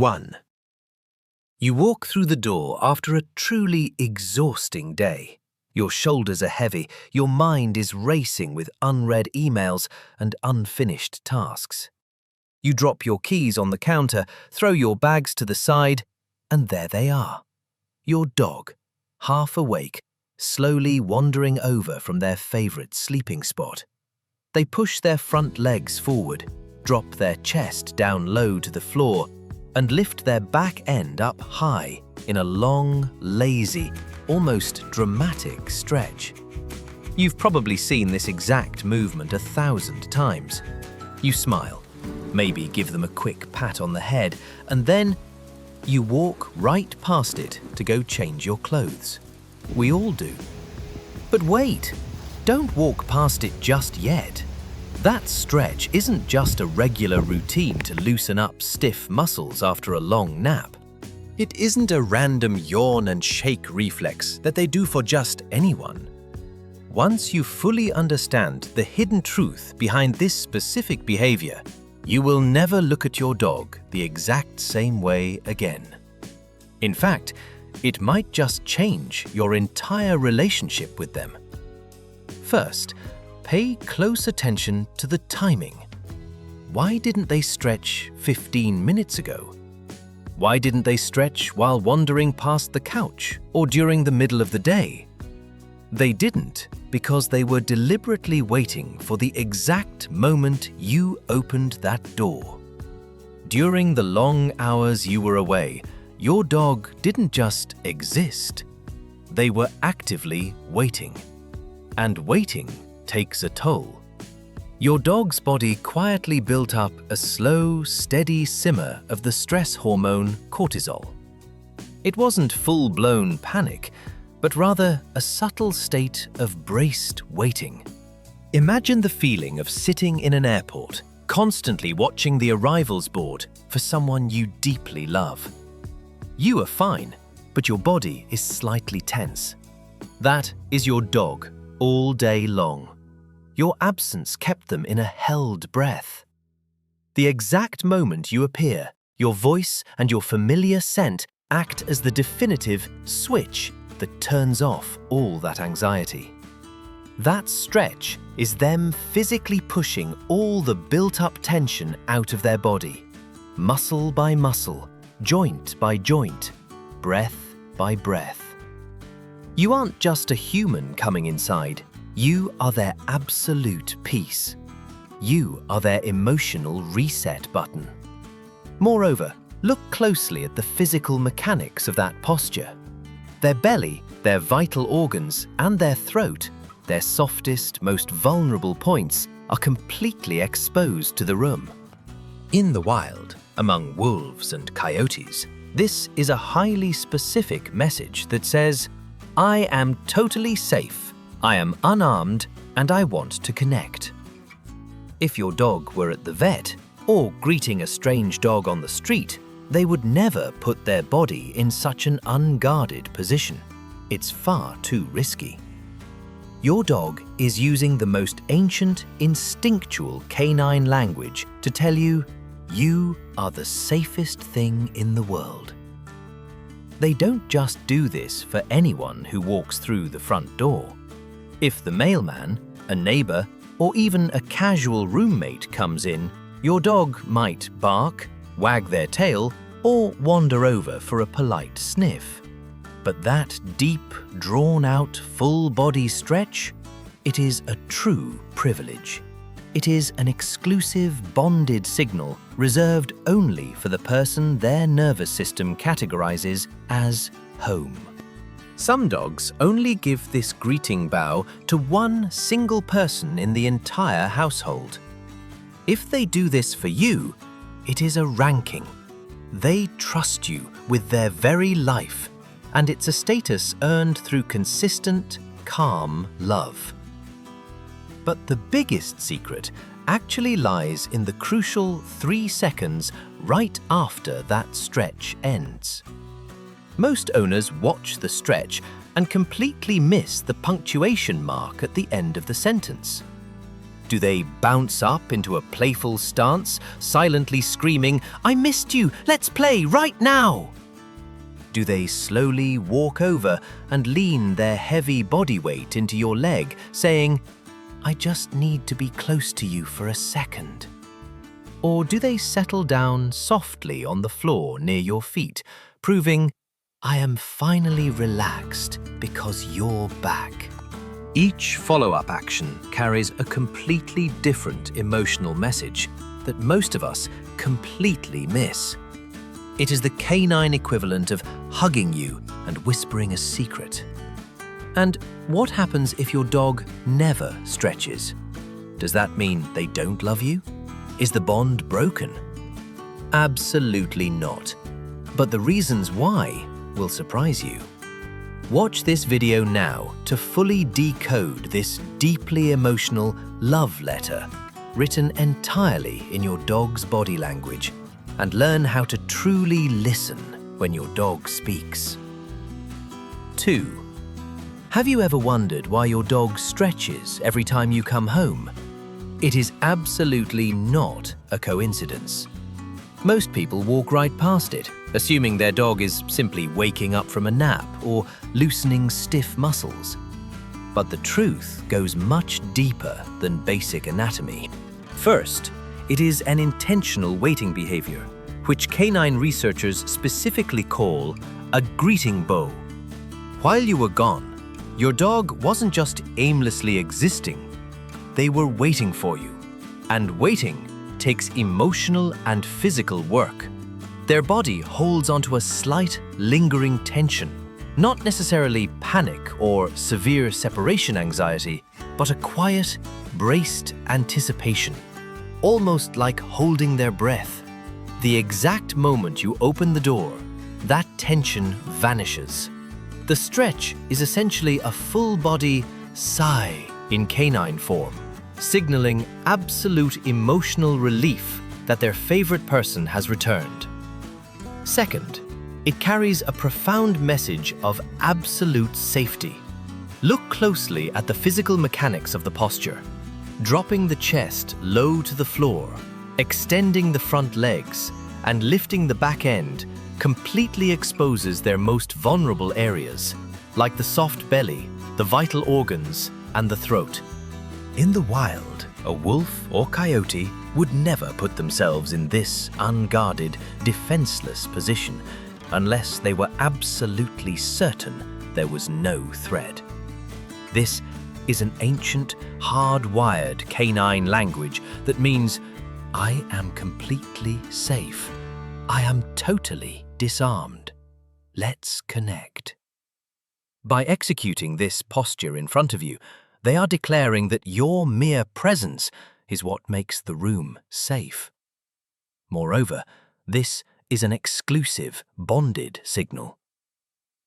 1. You walk through the door after a truly exhausting day. Your shoulders are heavy, your mind is racing with unread emails and unfinished tasks. You drop your keys on the counter, throw your bags to the side, and there they are. Your dog, half awake, slowly wandering over from their favorite sleeping spot. They push their front legs forward, drop their chest down low to the floor, and lift their back end up high in a long, lazy, almost dramatic stretch. You've probably seen this exact movement 1,000 times. You smile, maybe give them a quick pat on the head, and then you walk right past it to go change your clothes. We all do. But wait, don't walk past it just yet. That stretch isn't just a regular routine to loosen up stiff muscles after a long nap. It isn't a random yawn and shake reflex that they do for just anyone. Once you fully understand the hidden truth behind this specific behavior, you will never look at your dog the exact same way again. In fact, it might just change your entire relationship with them. First, pay close attention to the timing. Why didn't they stretch 15 minutes ago? Why didn't they stretch while wandering past the couch or during the middle of the day? They didn't because they were deliberately waiting for the exact moment you opened that door. During the long hours you were away, your dog didn't just exist. They were actively waiting. And waiting takes a toll. Your dog's body quietly built up a slow, steady simmer of the stress hormone cortisol. It wasn't full-blown panic, but rather a subtle state of braced waiting. Imagine the feeling of sitting in an airport, constantly watching the arrivals board for someone you deeply love. You are fine, but your body is slightly tense. That is your dog all day long. Your absence kept them in a held breath. The exact moment you appear, your voice and your familiar scent act as the definitive switch that turns off all that anxiety. That stretch is them physically pushing all the built-up tension out of their body, muscle by muscle, joint by joint, breath by breath. You aren't just a human coming inside. You are their absolute peace. You are their emotional reset button. Moreover, look closely at the physical mechanics of that posture. Their belly, their vital organs, and their throat, their softest, most vulnerable points, are completely exposed to the room. In the wild, among wolves and coyotes, this is a highly specific message that says, "I am totally safe. I am unarmed and I want to connect." If your dog were at the vet or greeting a strange dog on the street, they would never put their body in such an unguarded position. It's far too risky. Your dog is using the most ancient, instinctual canine language to tell you, you are the safest thing in the world. They don't just do this for anyone who walks through the front door. If the mailman, a neighbor, or even a casual roommate comes in, your dog might bark, wag their tail, or wander over for a polite sniff. But that deep, drawn-out, full-body stretch, it is a true privilege. It is an exclusive, bonded signal reserved only for the person their nervous system categorizes as home. Some dogs only give this greeting bow to one single person in the entire household. If they do this for you, it is a ranking. They trust you with their very life, and it's a status earned through consistent, calm love. But the biggest secret actually lies in the crucial 3 seconds right after that stretch ends. Most owners watch the stretch and completely miss the punctuation mark at the end of the sentence. Do they bounce up into a playful stance, silently screaming, "I missed you, let's play right now"? Do they slowly walk over and lean their heavy body weight into your leg, saying, "I just need to be close to you for a second"? Or do they settle down softly on the floor near your feet, proving, "I am finally relaxed because you're back"? Each follow-up action carries a completely different emotional message that most of us completely miss. It is the canine equivalent of hugging you and whispering a secret. And what happens if your dog never stretches? Does that mean they don't love you? Is the bond broken? Absolutely not. But the reasons why will surprise you. Watch this video now to fully decode this deeply emotional love letter, written entirely in your dog's body language, and learn how to truly listen when your dog speaks. 2. Have you ever wondered why your dog stretches every time you come home? It is absolutely not a coincidence. Most people walk right past it, assuming their dog is simply waking up from a nap or loosening stiff muscles. But the truth goes much deeper than basic anatomy. First, it is an intentional waiting behavior, which canine researchers specifically call a greeting bow. While you were gone, your dog wasn't just aimlessly existing, they were waiting for you. And waiting takes emotional and physical work. Their body holds onto a slight, lingering tension, not necessarily panic or severe separation anxiety, but a quiet, braced anticipation, almost like holding their breath. The exact moment you open the door, that tension vanishes. The stretch is essentially a full-body sigh in canine form, signaling absolute emotional relief that their favorite person has returned. Second, it carries a profound message of absolute safety. Look closely at the physical mechanics of the posture. Dropping the chest low to the floor, extending the front legs, and lifting the back end completely exposes their most vulnerable areas, like the soft belly, the vital organs, and the throat. In the wild, a wolf or coyote would never put themselves in this unguarded, defenseless position unless they were absolutely certain there was no threat. This is an ancient, hardwired canine language that means, "I am completely safe. I am totally disarmed. Let's connect." By executing this posture in front of you, they are declaring that your mere presence is what makes the room safe. Moreover, this is an exclusive, bonded signal.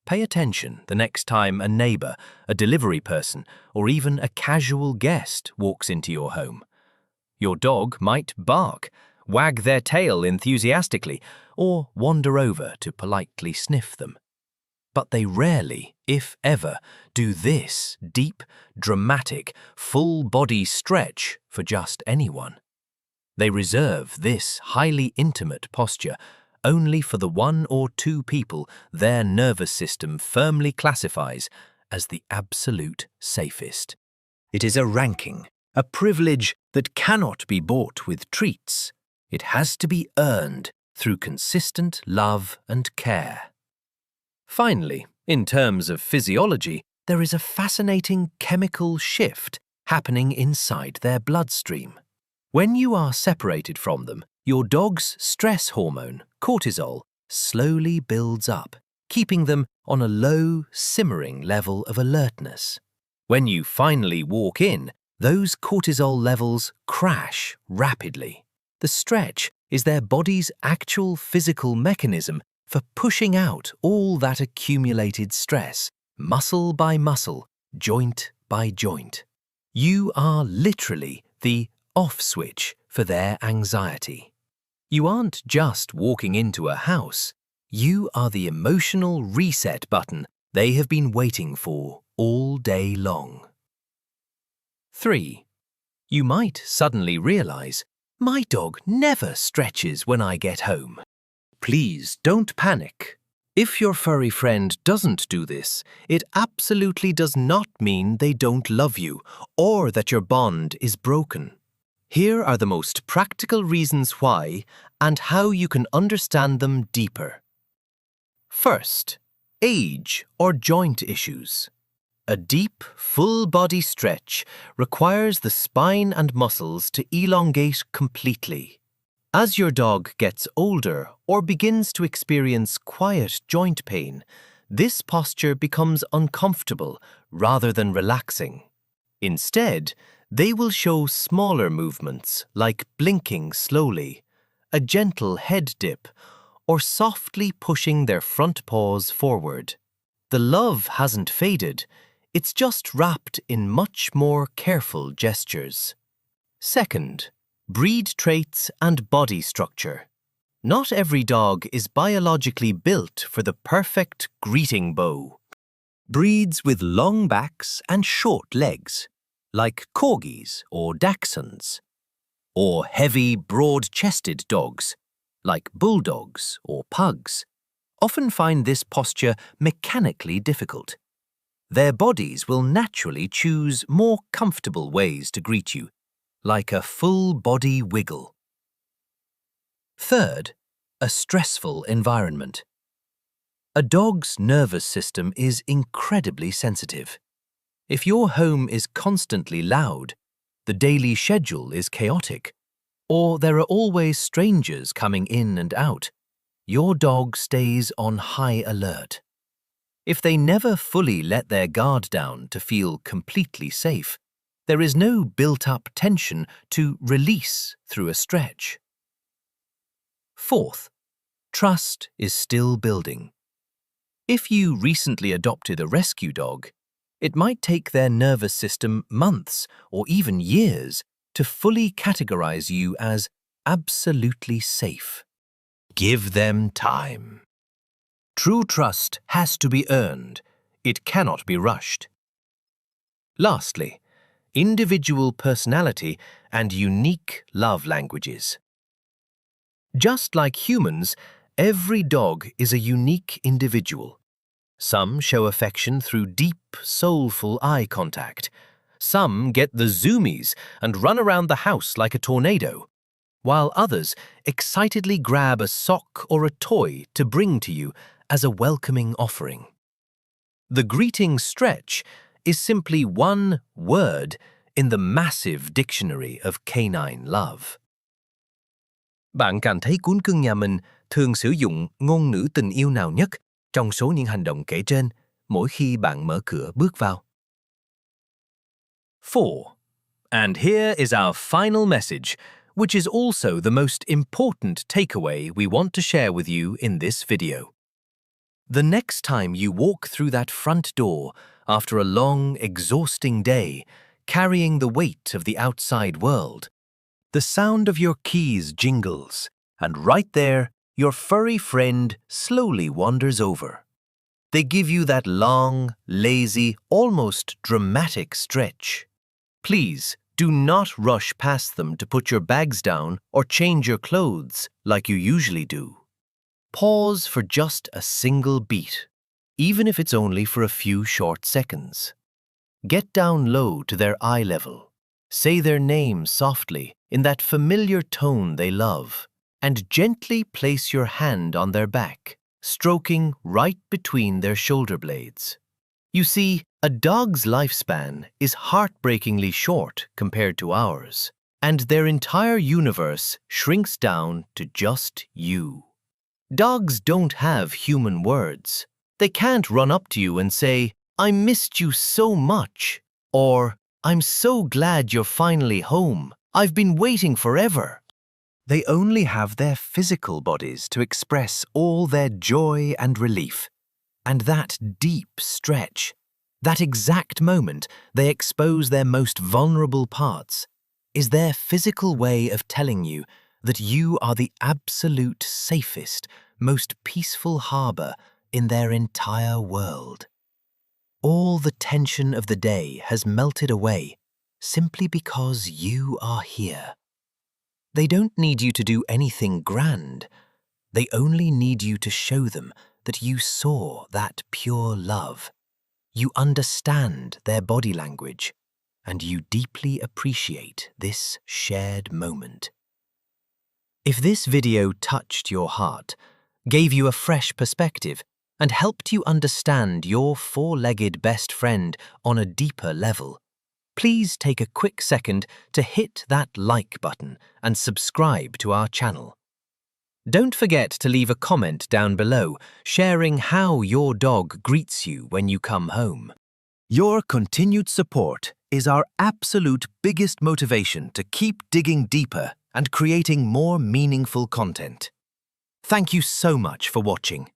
Pay attention the next time a neighbor, a delivery person, or even a casual guest walks into your home. Your dog might bark, wag their tail enthusiastically, or wander over to politely sniff them. But they rarely, if ever, do this deep, dramatic, full-body stretch for just anyone. They reserve this highly intimate posture only for the one or two people their nervous system firmly classifies as the absolute safest. It is a ranking, a privilege that cannot be bought with treats. It has to be earned through consistent love and care. Finally, in terms of physiology, there is a fascinating chemical shift happening inside their bloodstream. When you are separated from them, your dog's stress hormone, cortisol, slowly builds up, keeping them on a low, simmering level of alertness. When you finally walk in, those cortisol levels crash rapidly. The stretch is their body's actual physical mechanism for pushing out all that accumulated stress, muscle by muscle, joint by joint. You are literally the off switch for their anxiety. You aren't just walking into a house, you are the emotional reset button they have been waiting for all day long. 3. You might suddenly realize, my dog never stretches when I get home. Please don't panic. If your furry friend doesn't do this, it absolutely does not mean they don't love you or that your bond is broken. Here are the most practical reasons why and how you can understand them deeper. First, age or joint issues. A deep, full-body stretch requires the spine and muscles to elongate completely. As your dog gets older or begins to experience quiet joint pain, this posture becomes uncomfortable rather than relaxing. Instead, they will show smaller movements like blinking slowly, a gentle head dip, or softly pushing their front paws forward. The love hasn't faded, it's just wrapped in much more careful gestures. Second, breed traits and body structure. Not every dog is biologically built for the perfect greeting bow. Breeds with long backs and short legs, like corgis or dachshunds, or heavy, broad-chested dogs, like bulldogs or pugs, often find this posture mechanically difficult. Their bodies will naturally choose more comfortable ways to greet you, like a full-body wiggle. Third, a stressful environment. A dog's nervous system is incredibly sensitive. If your home is constantly loud, the daily schedule is chaotic, or there are always strangers coming in and out, your dog stays on high alert. If they never fully let their guard down to feel completely safe, there is no built-up tension to release through a stretch. Fourth, trust is still building. If you recently adopted a rescue dog, it might take their nervous system months or even years to fully categorize you as absolutely safe. Give them time. True trust has to be earned. It cannot be rushed. Lastly, individual personality and unique love languages. Just like humans, every dog is a unique individual. Some show affection through deep, soulful eye contact. Some get the zoomies and run around the house like a tornado, while others excitedly grab a sock or a toy to bring to you as a welcoming offering. The greeting stretch is simply one word in the massive dictionary of canine love. Bạn cảm thấy cún cưng nhà mình thường sử dụng ngôn ngữ tình yêu nào nhất trong số những hành động kể trên mỗi khi bạn mở cửa bước vào? 4. And here is our final message, which is also the most important takeaway we want to share with you in this video. The next time you walk through that front door after a long, exhausting day, carrying the weight of the outside world, the sound of your keys jingles, and right there, your furry friend slowly wanders over. They give you that long, lazy, almost dramatic stretch. Please, do not rush past them to put your bags down or change your clothes like you usually do. Pause for just a single beat, even if it's only for a few short seconds. Get down low to their eye level. Say their name softly in that familiar tone they love, and gently place your hand on their back, stroking right between their shoulder blades. You see, a dog's lifespan is heartbreakingly short compared to ours, and their entire universe shrinks down to just you. Dogs don't have human words. They can't run up to you and say, "I missed you so much," or "I'm so glad you're finally home. I've been waiting forever." They only have their physical bodies to express all their joy and relief. And that deep stretch, that exact moment they expose their most vulnerable parts, is their physical way of telling you that you are the absolute safest, most peaceful harbor in their entire world. All the tension of the day has melted away, simply because you are here. They don't need you to do anything grand. They only need you to show them that you saw that pure love. You understand their body language, and you deeply appreciate this shared moment. If this video touched your heart, gave you a fresh perspective, and helped you understand your four-legged best friend on a deeper level, please take a quick second to hit that like button and subscribe to our channel. Don't forget to leave a comment down below sharing how your dog greets you when you come home. Your continued support is our absolute biggest motivation to keep digging deeper and creating more meaningful content. Thank you so much for watching.